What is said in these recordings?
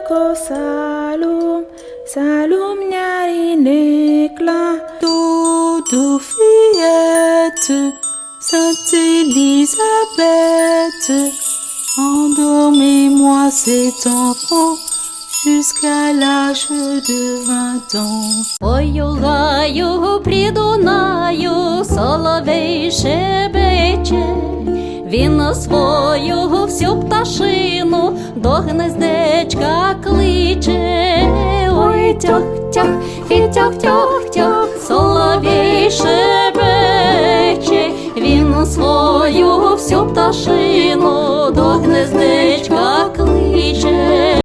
ko Saloum, Saloum ñaari néeg la. Dodo fillette, Sainte Élisabeth, endormez-moi cet enfant jusqu'à l'âge de 20 ans. Ой, гаю, при Дунаю, соловей шебече, він на свою всю пташину до гнездечка кличе. Ой, тьох-тьох, і тьох-тьох-тьох, соловей шебече, він на свою всю пташину до гнездечка кличе.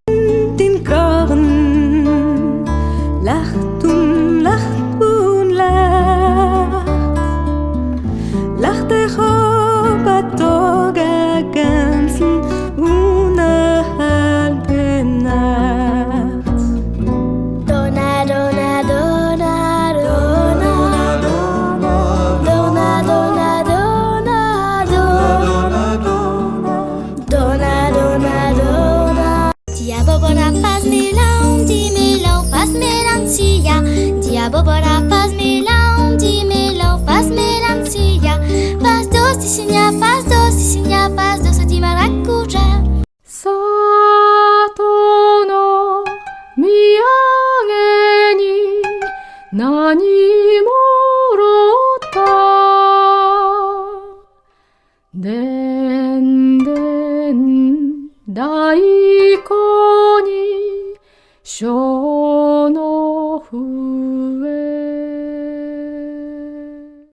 Bobora faz melão, di melão, faz melancia. Faz doce, sinha, faz doce, sinha, faz doce de maracujá. 사토노 미양에니 나니 모로타 덴덴 다이코니 쇼